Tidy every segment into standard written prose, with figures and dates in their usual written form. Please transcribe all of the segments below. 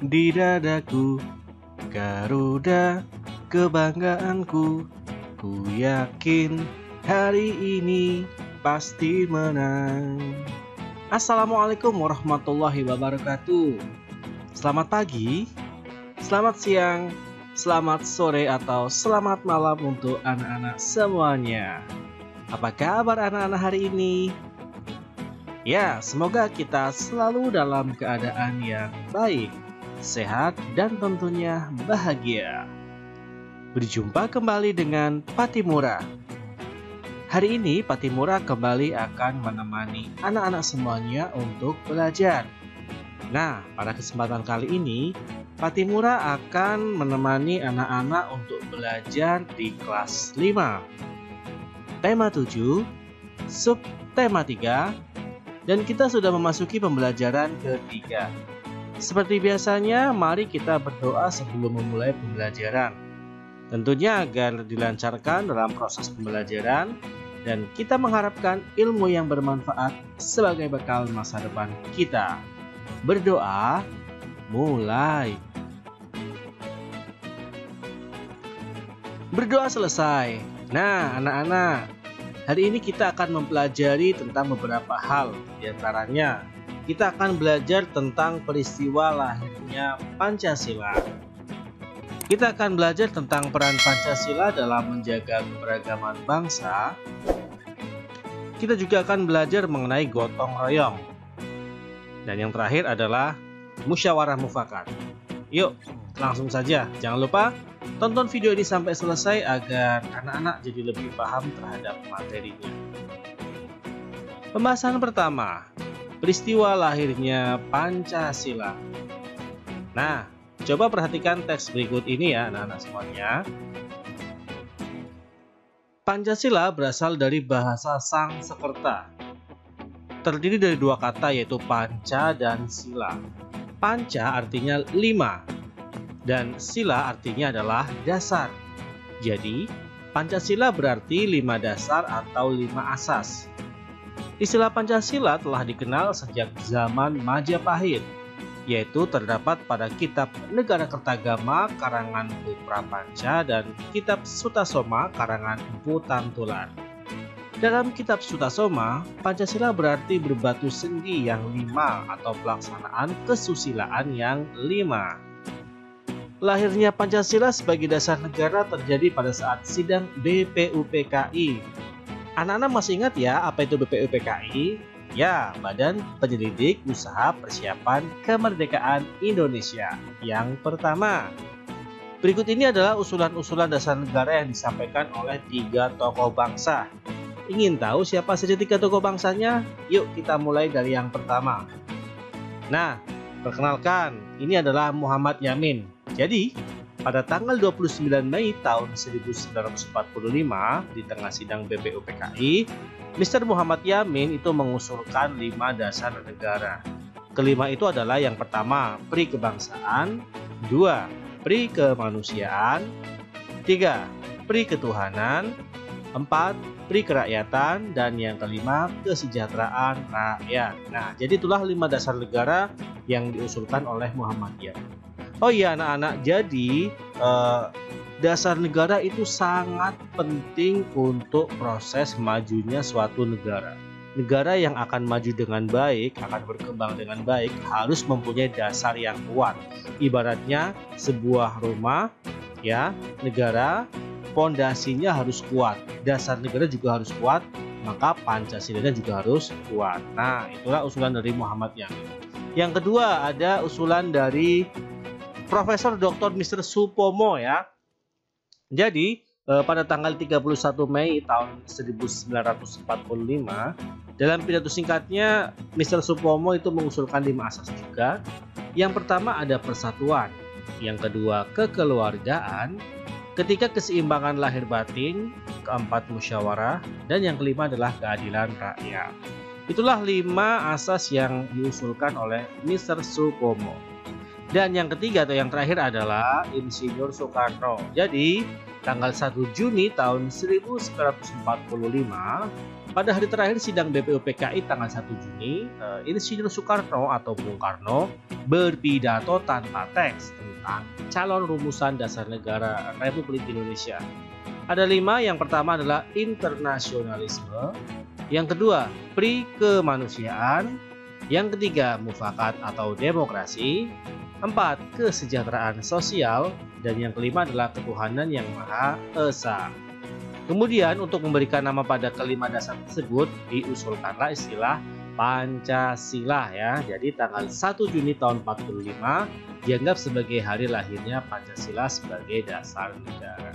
di dadaku, Garuda kebanggaanku. Ku yakin hari ini pasti menang. Assalamualaikum warahmatullahi wabarakatuh. Selamat pagi, selamat siang, selamat sore, atau selamat malam untuk anak-anak semuanya. Apa kabar anak-anak hari ini? Ya, semoga kita selalu dalam keadaan yang baik, sehat, dan tentunya bahagia. Berjumpa kembali dengan Patimura. Hari ini Patimura kembali akan menemani anak-anak semuanya untuk belajar. Nah, pada kesempatan kali ini, Patimura akan menemani anak-anak untuk belajar di kelas 5. Tema 7, subtema 3, dan kita sudah memasuki pembelajaran ketiga. Seperti biasanya, mari kita berdoa sebelum memulai pembelajaran. Tentunya agar dilancarkan dalam proses pembelajaran dan kita mengharapkan ilmu yang bermanfaat sebagai bekal masa depan kita. Berdoa, mulai. Berdoa selesai. Nah, anak-anak, hari ini kita akan mempelajari tentang beberapa hal. Di antaranya, kita akan belajar tentang peristiwa lahirnya Pancasila. Kita akan belajar tentang peran Pancasila dalam menjaga keberagaman bangsa. Kita juga akan belajar mengenai gotong royong. Dan yang terakhir adalah musyawarah mufakat. Yuk, langsung saja. Jangan lupa tonton video ini sampai selesai agar anak-anak jadi lebih paham terhadap materinya. Pembahasan pertama, peristiwa lahirnya Pancasila. Nah, coba perhatikan teks berikut ini ya anak-anak semuanya. Pancasila berasal dari bahasa Sanskerta. Terdiri dari dua kata yaitu panca dan sila. Panca artinya 5 dan sila artinya adalah dasar. Jadi, Pancasila berarti 5 dasar atau 5 asas. Istilah Pancasila telah dikenal sejak zaman Majapahit, yaitu terdapat pada kitab Negara Kertagama karangan Mpu Prapanca dan kitab Sutasoma karangan Mpu Tantular. Dalam kitab Sutasoma, Pancasila berarti berbatu sendi yang 5 atau pelaksanaan kesusilaan yang 5. Lahirnya Pancasila sebagai dasar negara terjadi pada saat sidang BPUPKI. Anak-anak masih ingat ya apa itu BPUPKI? Ya, Badan Penyelidik Usaha Persiapan Kemerdekaan Indonesia yang pertama. Berikut ini adalah usulan-usulan dasar negara yang disampaikan oleh 3 tokoh bangsa. Ingin tahu siapa saja 3 tokoh bangsanya? Yuk kita mulai dari yang pertama. Nah, perkenalkan, ini adalah Muhammad Yamin. Jadi, pada tanggal 29 Mei tahun 1945 di tengah sidang BPUPKI, Mr. Muhammad Yamin itu mengusulkan 5 dasar negara. Kelima itu adalah yang pertama, pri kebangsaan, 2, pri kemanusiaan, 3, pri ketuhanan, 4, pri kerakyatan, dan yang kelima, kesejahteraan rakyat. Nah, jadi itulah 5 dasar negara yang diusulkan oleh Muhammad Yamin. Oh iya anak-anak, jadi dasar negara itu sangat penting untuk proses majunya suatu negara. Negara yang akan maju dengan baik, akan berkembang dengan baik, harus mempunyai dasar yang kuat. Ibaratnya sebuah rumah, ya, negara, pondasinya harus kuat. Dasar negara juga harus kuat, maka Pancasilanya juga harus kuat. Nah, itulah usulan dari Muhammad Yamin. Yang kedua ada usulan dari Profesor Dr. Mr. Supomo ya. Jadi pada tanggal 31 Mei tahun 1945 dalam pidato singkatnya Mr. Supomo itu mengusulkan 5 asas juga. Yang pertama ada persatuan, yang kedua kekeluargaan, ketiga keseimbangan lahir batin, keempat musyawarah, dan yang kelima adalah keadilan rakyat. Itulah 5 asas yang diusulkan oleh Mr. Supomo. Dan yang ketiga atau yang terakhir adalah Insinyur Soekarno. Jadi tanggal 1 Juni tahun 1945, pada hari terakhir sidang BPUPKI tanggal 1 Juni, Insinyur Soekarno atau Bung Karno berpidato tanpa teks tentang calon rumusan dasar negara Republik Indonesia. Ada 5, yang pertama adalah internasionalisme, yang kedua pri-kemanusiaan, yang ketiga mufakat atau demokrasi, 4 kesejahteraan sosial, dan yang kelima adalah ketuhanan yang Maha Esa. Kemudian untuk memberikan nama pada kelima dasar tersebut diusulkanlah istilah Pancasila ya. Jadi tanggal 1 Juni tahun 45 dianggap sebagai hari lahirnya Pancasila sebagai dasar negara.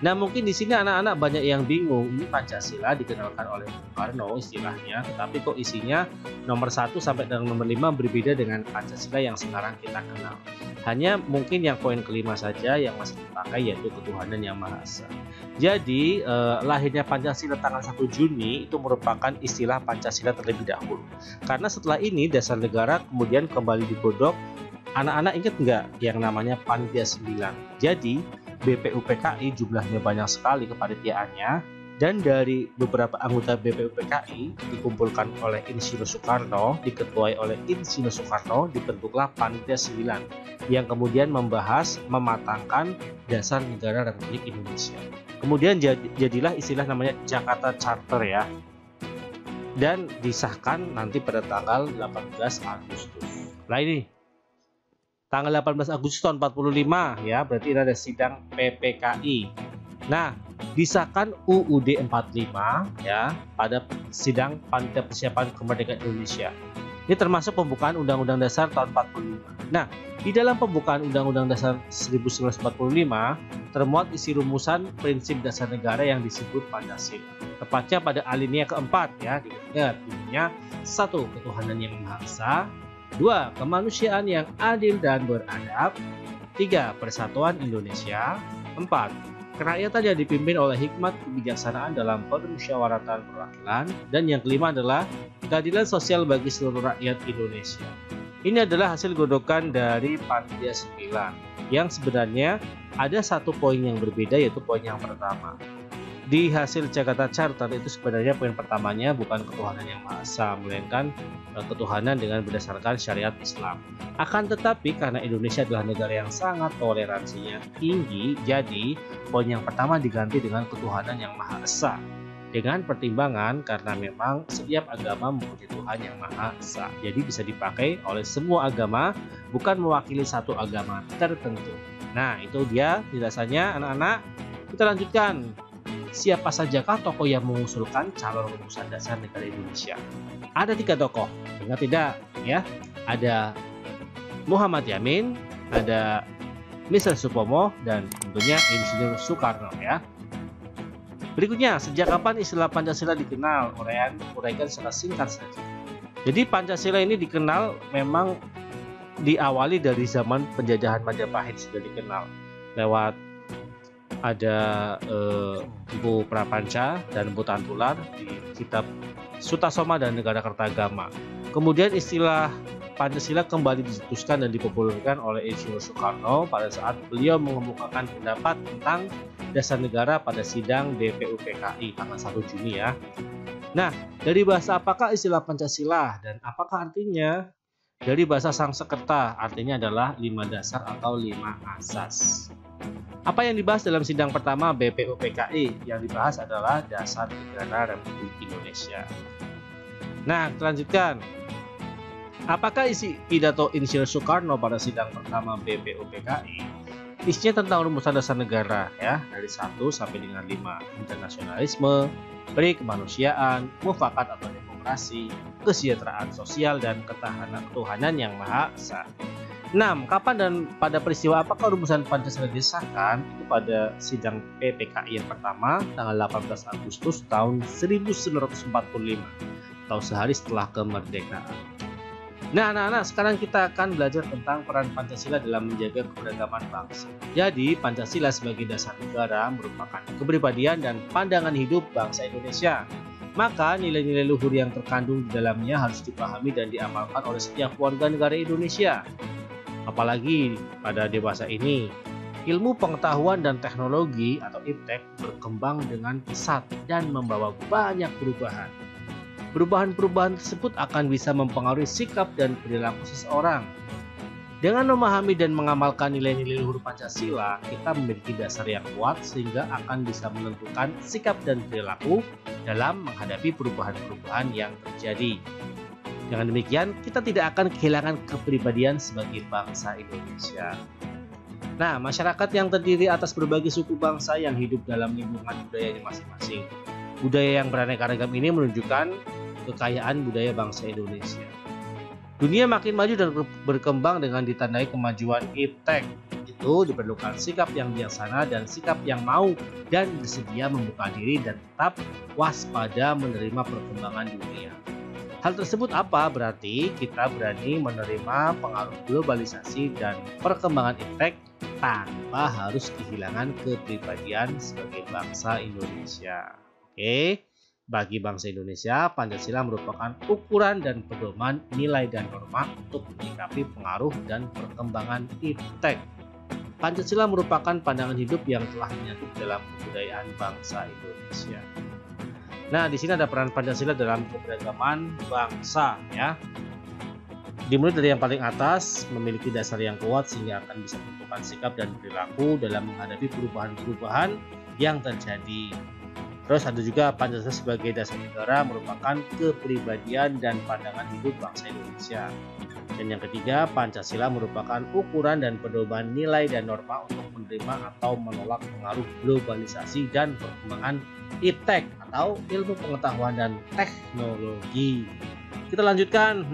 Nah, mungkin di sini anak-anak banyak yang bingung, ini Pancasila dikenalkan oleh Bung Karno istilahnya, tetapi kok isinya nomor 1 sampai dengan nomor 5 berbeda dengan Pancasila yang sekarang kita kenal. Hanya mungkin yang poin kelima saja yang masih dipakai, yaitu ketuhanan yang Maha Esa. Jadi lahirnya Pancasila tanggal 1 Juni itu merupakan istilah Pancasila terlebih dahulu. Karena setelah ini dasar negara kemudian kembali digodok. Anak-anak ingat nggak yang namanya Panitia 9? Jadi BPUPKI jumlahnya banyak sekali kepanitiaannya, dan dari beberapa anggota BPUPKI dikumpulkan oleh Insinyur Soekarno, diketuai oleh Insinyur Soekarno, dibentuklah Panitia 9 yang kemudian membahas, mematangkan dasar negara Republik Indonesia. Kemudian jadilah istilah namanya Jakarta Charter ya, dan disahkan nanti pada tanggal 18 Agustus. Nah ini tanggal 18 Agustus tahun 45 ya, berarti ada sidang PPKI. Nah, disahkan UUD 45 ya pada sidang Panitia Persiapan Kemerdekaan Indonesia. Ini termasuk pembukaan Undang-Undang Dasar tahun 45. Nah, di dalam pembukaan Undang-Undang Dasar 1945 termuat isi rumusan prinsip dasar negara yang disebut Pancasila. Tepatnya pada alinea keempat ya, diingat bunyinya 1. Ketuhanan yang Maha Esa, 2. Kemanusiaan yang adil dan beradab, 3. Persatuan Indonesia, 4. Kerakyatan yang dipimpin oleh hikmat kebijaksanaan dalam permusyawaratan perwakilan, dan yang kelima adalah keadilan sosial bagi seluruh rakyat Indonesia. Ini adalah hasil godokan dari Panitia 9 yang sebenarnya ada satu poin yang berbeda, yaitu poin yang pertama. Di hasil Jakarta Charter itu sebenarnya poin pertamanya bukan ketuhanan yang Maha Esa, melainkan ketuhanan dengan berdasarkan syariat Islam. Akan tetapi karena Indonesia adalah negara yang sangat toleransinya tinggi, jadi poin yang pertama diganti dengan ketuhanan yang Maha Esa. Dengan pertimbangan karena memang setiap agama mempunyai Tuhan yang Maha Esa. Jadi bisa dipakai oleh semua agama, bukan mewakili satu agama tertentu. Nah, itu dia penjelasannya anak-anak. Kita lanjutkan. Siapa sajakah tokoh yang mengusulkan calon rumusan dasar negara Indonesia? Ada 3 tokoh, ingat tidak ya? Ada Muhammad Yamin, ada Mr. Supomo, dan tentunya Insinyur Soekarno ya. Berikutnya, sejak kapan istilah Pancasila dikenal? Uraikan secara singkat saja. Jadi Pancasila ini dikenal memang diawali dari zaman penjajahan Majapahit, sudah dikenal lewat ada Empu Prapanca dan Empu Tantular di kitab Sutasoma dan Negara Kertagama. Kemudian istilah Pancasila kembali dicetuskan dan dipopulerkan oleh Insinyur Soekarno pada saat beliau mengemukakan pendapat tentang dasar negara pada sidang BPUPKI tanggal 1 Juni ya. Nah, dari bahasa apakah istilah Pancasila dan apakah artinya? Dari bahasa Sanskerta, artinya adalah 5 dasar atau 5 asas. Apa yang dibahas dalam sidang pertama BPUPKI? Yang dibahas adalah dasar negara Republik Indonesia. Nah, kita lanjutkan. Apakah isi pidato Insinyur Soekarno pada sidang pertama BPUPKI? Isinya tentang rumusan dasar negara ya, dari 1 sampai dengan 5. Internasionalisme, pri-kemanusiaan, mufakat atau demokrasi, kesejahteraan sosial, dan ketuhanan yang Maha Esa. 6. Kapan dan pada peristiwa apakah rumusan Pancasila disahkan? Itu pada sidang PPKI yang pertama tanggal 18 Agustus tahun 1945 atau sehari setelah kemerdekaan. Nah anak-anak, sekarang kita akan belajar tentang peran Pancasila dalam menjaga keberagaman bangsa. Jadi Pancasila sebagai dasar negara merupakan kepribadian dan pandangan hidup bangsa Indonesia. Maka nilai-nilai luhur yang terkandung di dalamnya harus dipahami dan diamalkan oleh setiap warga negara Indonesia. Apalagi pada dewasa ini, Ilmu pengetahuan dan teknologi atau iptek berkembang dengan pesat dan membawa banyak perubahan. Perubahan-perubahan tersebut akan bisa mempengaruhi sikap dan perilaku seseorang. Dengan memahami dan mengamalkan nilai-nilai luhur Pancasila, kita memiliki dasar yang kuat sehingga akan bisa menentukan sikap dan perilaku dalam menghadapi perubahan-perubahan yang terjadi. Dengan demikian, kita tidak akan kehilangan kepribadian sebagai bangsa Indonesia. Nah, masyarakat yang terdiri atas berbagai suku bangsa yang hidup dalam lingkungan budayanya masing-masing. Budaya yang beraneka ragam ini menunjukkan kekayaan budaya bangsa Indonesia. Dunia makin maju dan berkembang dengan ditandai kemajuan iptek. Itu diperlukan sikap yang bijaksana dan sikap yang mau dan bersedia membuka diri dan tetap waspada menerima perkembangan dunia. Hal tersebut apa? Berarti kita berani menerima pengaruh globalisasi dan perkembangan iptek tanpa harus kehilangan kepribadian sebagai bangsa Indonesia. Oke, bagi bangsa Indonesia, Pancasila merupakan ukuran dan pedoman nilai dan norma untuk menyikapi pengaruh dan perkembangan iptek. Pancasila merupakan pandangan hidup yang telah menyatu dalam kebudayaan bangsa Indonesia. Nah, di sini ada peran Pancasila dalam keberagaman bangsa, ya. Dimulai dari yang paling atas, memiliki dasar yang kuat sehingga akan bisa menentukan sikap dan perilaku dalam menghadapi perubahan-perubahan yang terjadi. Terus ada juga Pancasila sebagai dasar negara merupakan kepribadian dan pandangan hidup bangsa Indonesia. Dan yang ketiga, Pancasila merupakan ukuran dan pedoman nilai dan norma untuk menerima atau menolak pengaruh globalisasi dan perkembangan iptek atau ilmu pengetahuan dan teknologi. Kita lanjutkan,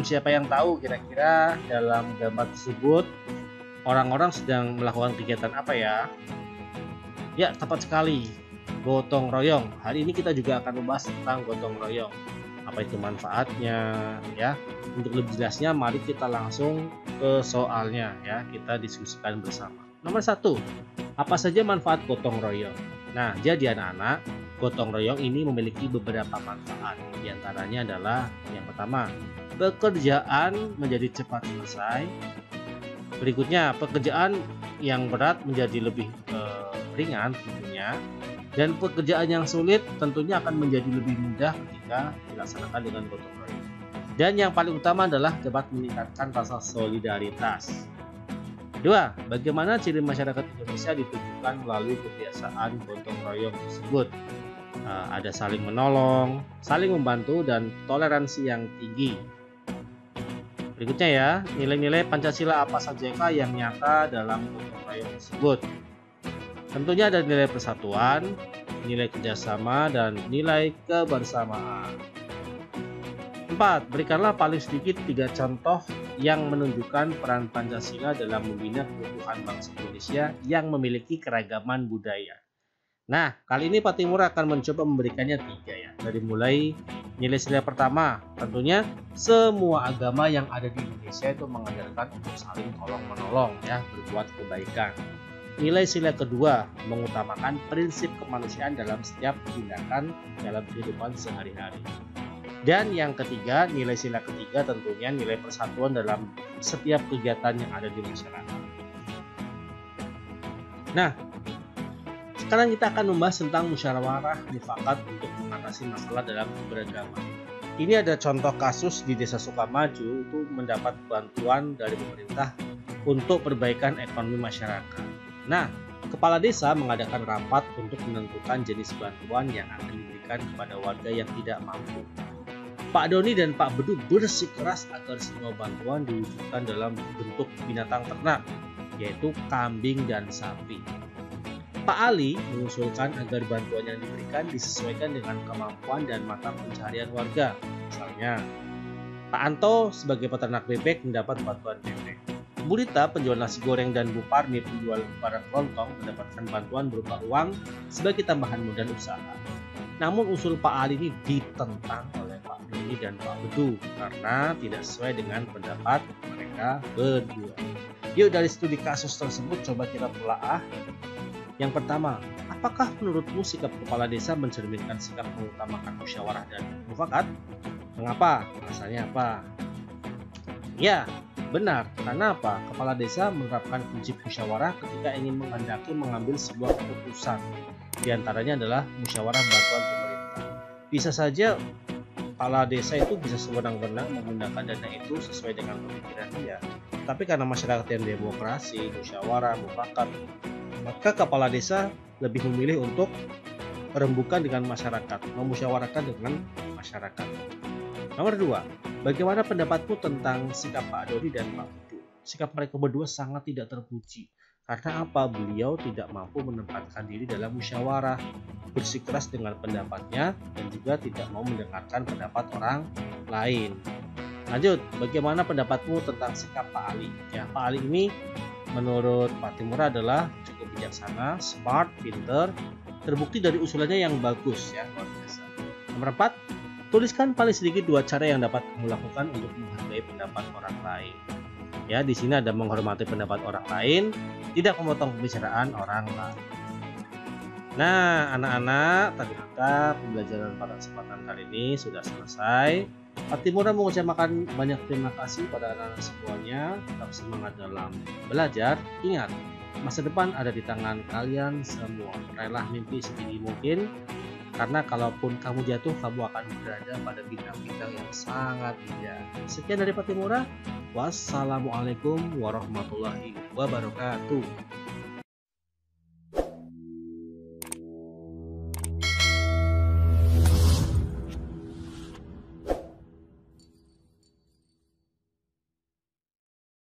siapa yang tahu kira-kira dalam gambar tersebut orang-orang sedang melakukan kegiatan apa ya? Ya, tepat sekali, gotong royong. Hari ini kita juga akan membahas tentang gotong royong. Apa itu manfaatnya, ya? Untuk lebih jelasnya, mari kita langsung ke soalnya, ya. Kita diskusikan bersama. Nomor 1, apa saja manfaat gotong royong? Nah, jadi anak-anak, gotong royong ini memiliki beberapa manfaat. Di antaranya adalah yang pertama, pekerjaan menjadi cepat selesai. Berikutnya, pekerjaan yang berat menjadi lebih ringan tentunya. Dan pekerjaan yang sulit tentunya akan menjadi lebih mudah ketika dilaksanakan dengan gotong royong. Dan yang paling utama adalah dapat meningkatkan rasa solidaritas. Kedua, bagaimana ciri masyarakat Indonesia ditunjukkan melalui kebiasaan gotong royong tersebut? Ada saling menolong, saling membantu, dan toleransi yang tinggi. Berikutnya ya, nilai-nilai Pancasila apa sajakah yang nyata dalam gotong royong tersebut? Tentunya ada nilai persatuan, nilai kerjasama, dan nilai kebersamaan. 4. Berikanlah paling sedikit 3 contoh yang menunjukkan peran Pancasila dalam membina keutuhan bangsa Indonesia yang memiliki keragaman budaya. Nah, kali ini Pak Timur akan mencoba memberikannya 3 ya. Dari mulai nilai sila pertama, tentunya semua agama yang ada di Indonesia itu mengajarkan untuk saling tolong-menolong ya, berbuat kebaikan. Nilai sila kedua, mengutamakan prinsip kemanusiaan dalam setiap tindakan dalam kehidupan sehari-hari. Dan yang ketiga, nilai sila ketiga tentunya nilai persatuan dalam setiap kegiatan yang ada di masyarakat. Nah, sekarang kita akan membahas tentang musyawarah mufakat untuk mengatasi masalah dalam keberagaman. Ini ada contoh kasus di Desa Sukamaju itu mendapat bantuan dari pemerintah untuk perbaikan ekonomi masyarakat. Nah, kepala desa mengadakan rapat untuk menentukan jenis bantuan yang akan diberikan kepada warga yang tidak mampu. Pak Doni dan Pak Bedu bersikeras agar semua bantuan diwujudkan dalam bentuk binatang ternak, yaitu kambing dan sapi. Pak Ali mengusulkan agar bantuan yang diberikan disesuaikan dengan kemampuan dan mata pencaharian warga. Misalnya, Pak Anto sebagai peternak bebek mendapat bantuan bebek. Bu Rita, penjual nasi goreng, dan Bu Parmi, penjual barang kelontong, mendapatkan bantuan berupa uang sebagai tambahan modal usaha. Namun usul Pak Ali ini ditentang oleh Pak Doni dan Pak Bedu karena tidak sesuai dengan pendapat mereka berdua. Yuk, dari studi kasus tersebut coba kita telaah. Yang pertama, apakah menurutmu sikap kepala desa mencerminkan sikap mengutamakan musyawarah dan mufakat? Mengapa? Alasannya apa? Ya, Benar, karena apa? Kepala desa menerapkan prinsip musyawarah ketika ingin mengambil sebuah keputusan. Di antaranya adalah musyawarah bantuan pemerintah. Bisa saja kepala desa itu bisa sewenang-wenang menggunakan dana itu sesuai dengan pemikiran dia. Tapi karena masyarakat yang demokrasi, musyawarah, mufakat, maka kepala desa lebih memilih untuk rembukan dengan masyarakat, memusyawarahkan dengan masyarakat. Nomor 2, bagaimana pendapatmu tentang sikap Pak Dodi dan Pak Putu? Sikap mereka berdua sangat tidak terpuji. Karena apa? Beliau tidak mampu menempatkan diri dalam musyawarah, bersikeras dengan pendapatnya, dan juga tidak mau mendengarkan pendapat orang lain. Lanjut, bagaimana pendapatmu tentang sikap Pak Ali? Ya, Pak Ali ini menurut Pak Timur adalah cukup bijaksana, smart, pinter, terbukti dari usulannya yang bagus ya, luar biasa. Nomor 4, tuliskan paling sedikit 2 cara yang dapat kamu lakukan untuk menghargai pendapat orang lain. Ya, di sini ada menghormati pendapat orang lain, tidak memotong pembicaraan orang lain. Nah, anak-anak, ternyata pembelajaran pada kesempatan kali ini sudah selesai. Pak Timur mengucapkan banyak terima kasih pada anak-anak semuanya. Tetap semangat dalam belajar. Ingat, masa depan ada di tangan kalian semua. Raihlah mimpi setinggi mungkin. Karena kalaupun kamu jatuh, kamu akan berada pada bintang-bintang yang sangat indah. Sekian dari Pak Timur. Wassalamualaikum warahmatullahi wabarakatuh.